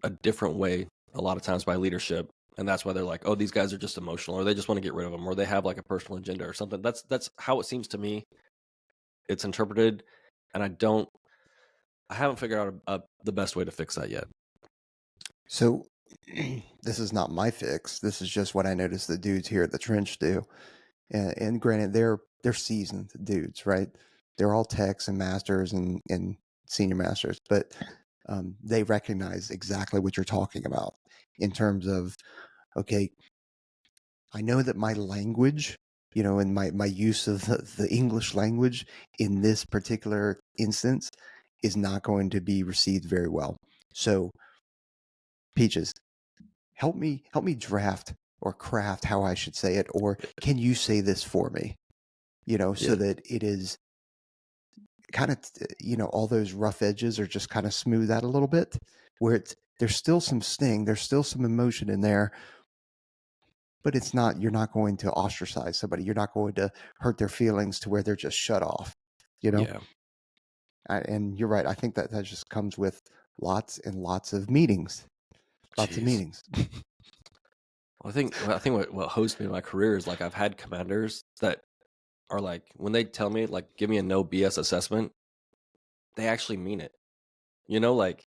a different way a lot of times by leadership. And that's why they're like, oh, these guys are just emotional, or they just want to get rid of them, or they have like a personal agenda or something. That's how it seems to me it's interpreted. And I haven't figured out the best way to fix that yet.
So this is not my fix. This is just what I noticed the dudes here at the trench do. And granted, they're seasoned dudes, right? They're all techs and masters and senior masters, but they recognize exactly what you're talking about in terms of, okay, I know that my language, and my use of the English language in this particular instance is not going to be received very well. So, Peaches, help me draft or craft how I should say it, or can you say this for me? So that it is kind of, all those rough edges are just kind of smooth out a little bit, where there's still some sting, there's still some emotion in there, but it's not, you're not going to ostracize somebody. You're not going to hurt their feelings to where they're just shut off,
Yeah.
And you're right. I think that just comes with lots and lots of meetings. Lots of meetings.
Well, I think what hosts me in my career is like I've had commanders that are like, when they tell me like, give me a no BS assessment, they actually mean it. Like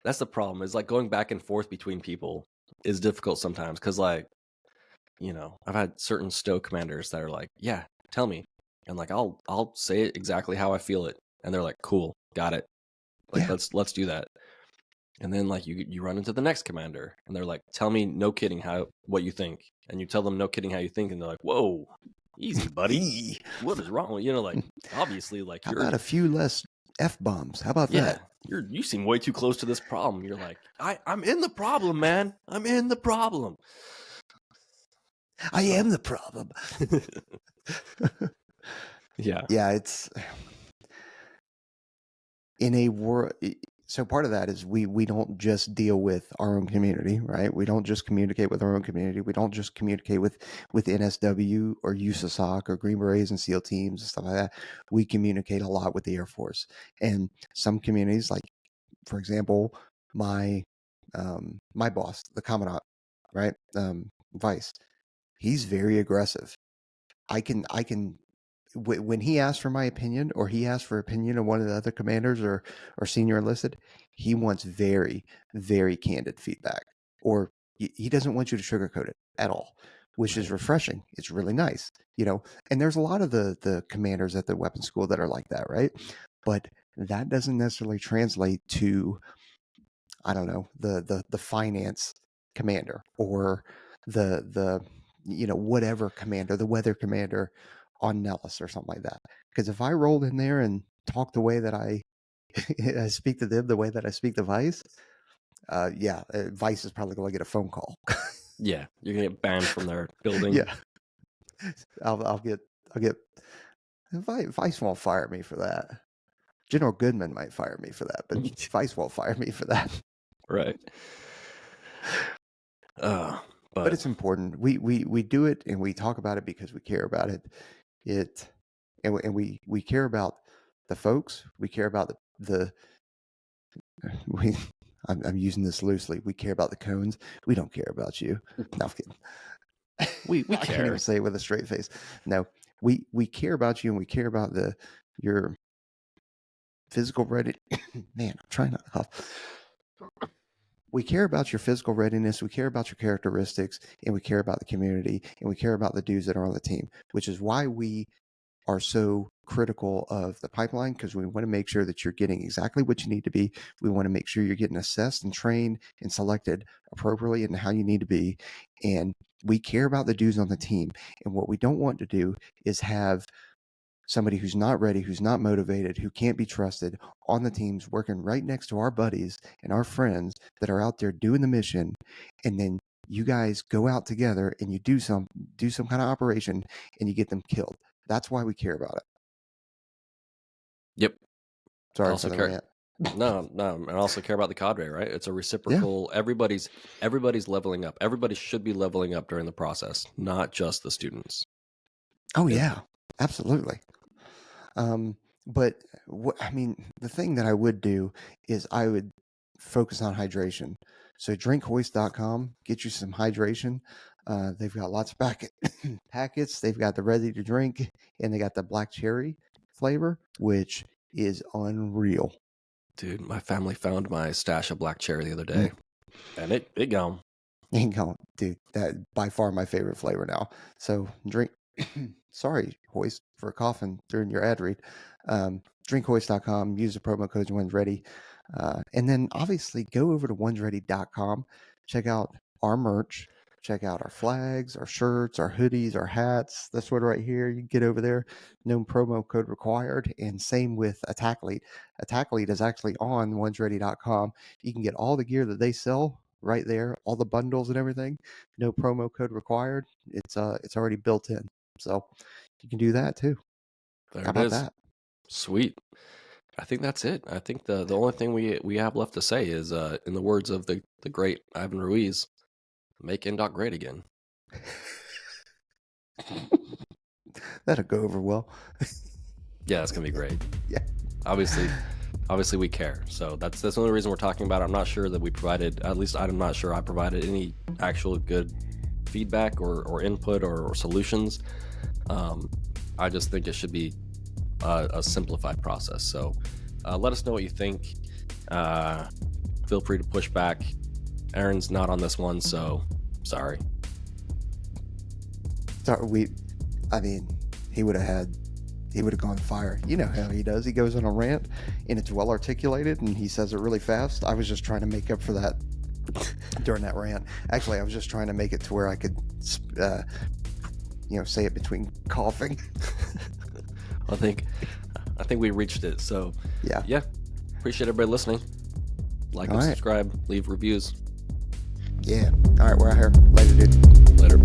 that's the problem, is like going back and forth between people is difficult sometimes. Cause like, I've had certain stow commanders that are like, yeah, tell me. And like, I'll say it exactly how I feel it. And they're like, cool, got it. Like,
Yeah.
let's do that. And then like you run into the next commander and they're like, tell me no kidding what you think. And you tell them no kidding how you think, and they're like, whoa, easy, buddy. What is wrong? Like obviously, like
how about a few less F-bombs? How about that?
You seem way too close to this problem. You're like, I'm in the problem, man. I'm in the problem.
I am the problem.
Yeah.
Yeah, it's in a world. So part of that is we don't just deal with our own community, right? We don't just communicate with our own community. We don't just communicate with NSW or USASOC or Green Berets and SEAL teams and stuff like that. We communicate a lot with the Air Force, and some communities, like for example, my boss, the commandant, right, Vice, he's very aggressive. I can when he asks for my opinion, or he asks for opinion of one of the other commanders or senior enlisted, he wants very, very candid feedback, or he doesn't want you to sugarcoat it at all, which is refreshing. It's really nice, and there's a lot of the commanders at the weapons school that are like that, right? But that doesn't necessarily translate to, I don't know, the finance commander, or the whatever commander, the weather commander on Nellis or something like that. Because if I rolled in there and talk the way that I I speak to them the way that I speak to Vice, Vice is probably going to get a phone call.
Yeah, you're gonna get banned from their building.
Yeah, I'll get Vice won't fire me for that. General Goodman might fire me for that, but Vice won't fire me for that.
Right.
But it's important. We do it and we talk about it because we care about it. And we care about the folks. We care about I'm using this loosely. We care about the cones. We don't care about you. No, I'm kidding.
We
I can't even say it with a straight face. No, we care about you, and we care about your physical readiness. Man, I'm trying not to cough. We care about your physical readiness. We care about your characteristics, and we care about the community, and we care about the dudes that are on the team, which is why we are so critical of the pipeline, because we want to make sure that you're getting exactly what you need to be. We want to make sure you're getting assessed and trained and selected appropriately and how you need to be. And we care about the dudes on the team. And what we don't want to do is have somebody who's not ready, who's not motivated, who can't be trusted on the teams, working right next to our buddies and our friends that are out there doing the mission. And then you guys go out together and you do some kind of operation and you get them killed. That's why we care about it.
Yep.
Sorry for the rant.
No, and also care about the cadre, right? It's a reciprocal. Yeah. Everybody's leveling up. Everybody should be leveling up during the process, not just the students.
Oh yeah, absolutely. But the thing that I would do is I would focus on hydration. So drinkhoist.com, get you some hydration. They've got lots of packets. They've got the ready to drink, and they got the black cherry flavor, which is unreal.
Dude, my family found my stash of black cherry the other day, and it gone.
Ain't going, dude. That by far my favorite flavor now. So drink. Sorry, Hoist, for coughing during your ad read. Drinkhoist.com. Use the promo code One's Ready, and then obviously go over to onesready.com. Check out our merch. Check out our flags, our shirts, our hoodies, our hats. This one right here. You can get over there. No promo code required. And same with Attacklead. Attacklead is actually on onesready.com. You can get all the gear that they sell right there, all the bundles and everything. No promo code required. It's already built in, so you can do that too.
There
How
it
about
is.
that?
Sweet. I think that's it. I think the only thing we have left to say is, in the words of the great Ivan Ruiz, make NDOT great again.
That'll go over well.
Yeah, it's gonna be great.
Yeah.
Obviously we care. So that's the only reason we're talking about it. I'm not sure that we provided, at least I'm not sure I provided any actual good feedback or input or solutions. I just think it should be a simplified process. So let us know what you think. Feel free to push back. Aaron's not on this one, so sorry.
Sorry, he would have gone fire. You know how he does. He goes on a rant, and it's well articulated, and he says it really fast. I was just trying to make up for that during that rant. Actually, I was just trying to make it to where I could, say it between coughing.
I think we reached it. So yeah. Appreciate everybody listening. Like and subscribe. Leave reviews.
Yeah. All right, we're out here. Later, dude.
Later.